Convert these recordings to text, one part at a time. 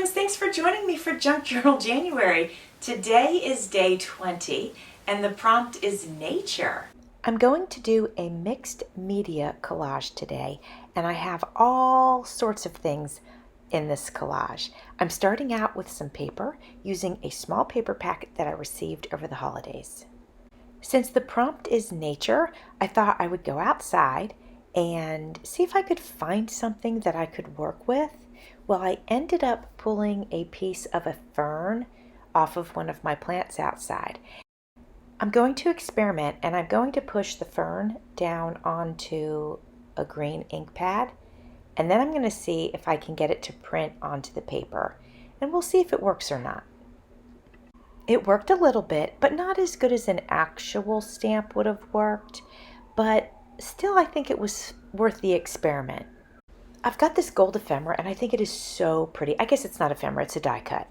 friends, thanks for joining me for Junk Journal January. Today is day 20 and the prompt is nature. I'm going to do a mixed media collage today, and I have all sorts of things in this collage. I'm starting out with some paper using a small paper packet that I received over the holidays. Since the prompt is nature, I thought I would go outside and see if I could find something that I could work with. Well, I ended up pulling a piece of a fern off of one of my plants outside. I'm going to experiment, and I'm going to push the fern down onto a green ink pad, and then I'm going to see if I can get it to print onto the paper, and we'll see if it works or not. It worked a little bit, but not as good as an actual stamp would have worked, but still I think it was worth the experiment. I've got this gold ephemera, and I think it is so pretty. I guess it's not ephemera, it's a die cut.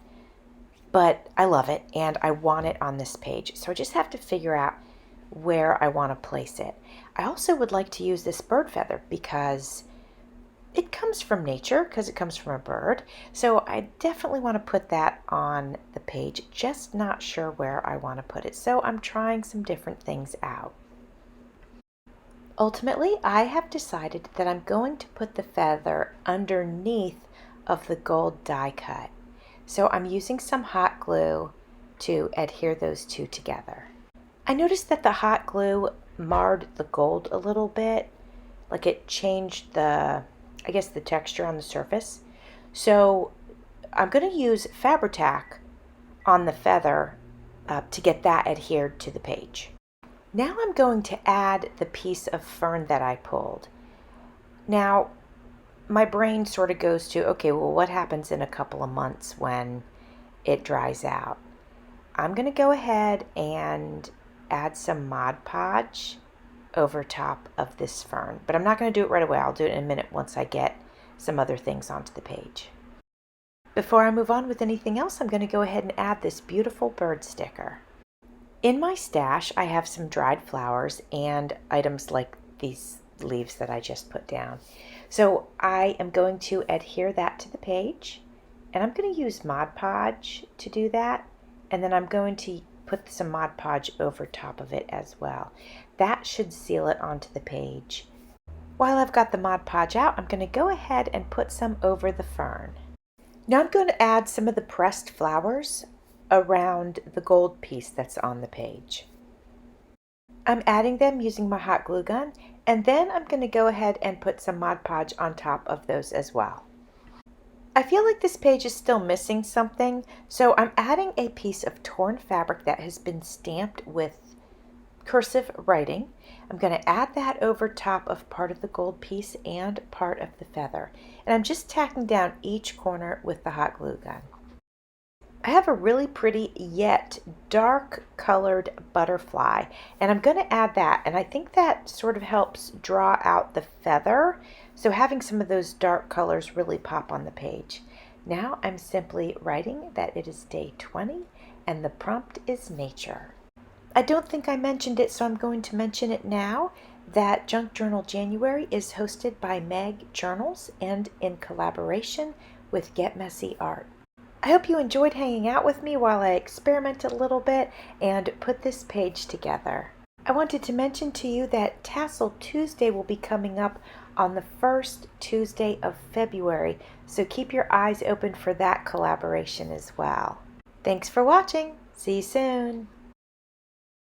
But I love it, and I want it on this page. So I just have to figure out where I want to place it. I also would like to use this bird feather because it comes from nature, because it comes from a bird. So I definitely want to put that on the page, just not sure where I want to put it. So I'm trying some different things out. Ultimately, I have decided that I'm going to put the feather underneath of the gold die cut. So I'm using some hot glue to adhere those two together. I noticed that the hot glue marred the gold a little bit, like it changed the texture on the surface. So I'm going to use Fabri-Tac on the feather to get that adhered to the page. Now I'm going to add the piece of fern that I pulled. Now, my brain sort of goes to, okay, well, what happens in a couple of months when it dries out? I'm going to go ahead and add some Mod Podge over top of this fern, but I'm not going to do it right away. I'll do it in a minute once I get some other things onto the page. Before I move on with anything else, I'm going to go ahead and add this beautiful bird sticker. In my stash, I have some dried flowers and items like these leaves that I just put down. So I am going to adhere that to the page, and I'm going to use Mod Podge to do that, and then I'm going to put some Mod Podge over top of it as well. That should seal it onto the page. While I've got the Mod Podge out, I'm going to go ahead and put some over the fern. Now I'm going to add some of the pressed flowers around the gold piece that's on the page. I'm adding them using my hot glue gun, and then I'm going to go ahead and put some Mod Podge on top of those as well. I feel like this page is still missing something, so I'm adding a piece of torn fabric that has been stamped with cursive writing. I'm going to add that over top of part of the gold piece and part of the feather, and I'm just tacking down each corner with the hot glue gun. I have a really pretty yet dark colored butterfly, and I'm going to add that, and I think that sort of helps draw out the feather, so having some of those dark colors really pop on the page. Now I'm simply writing that it is day 20 and the prompt is nature. I don't think I mentioned it, so I'm going to mention it now, that Junk Journal January is hosted by Meg Journals and in collaboration with Get Messy Art. I hope you enjoyed hanging out with me while I experimented a little bit and put this page together. I wanted to mention to you that Tassel Tuesday will be coming up on the first Tuesday of February, so keep your eyes open for that collaboration as well. Thanks for watching. See you soon.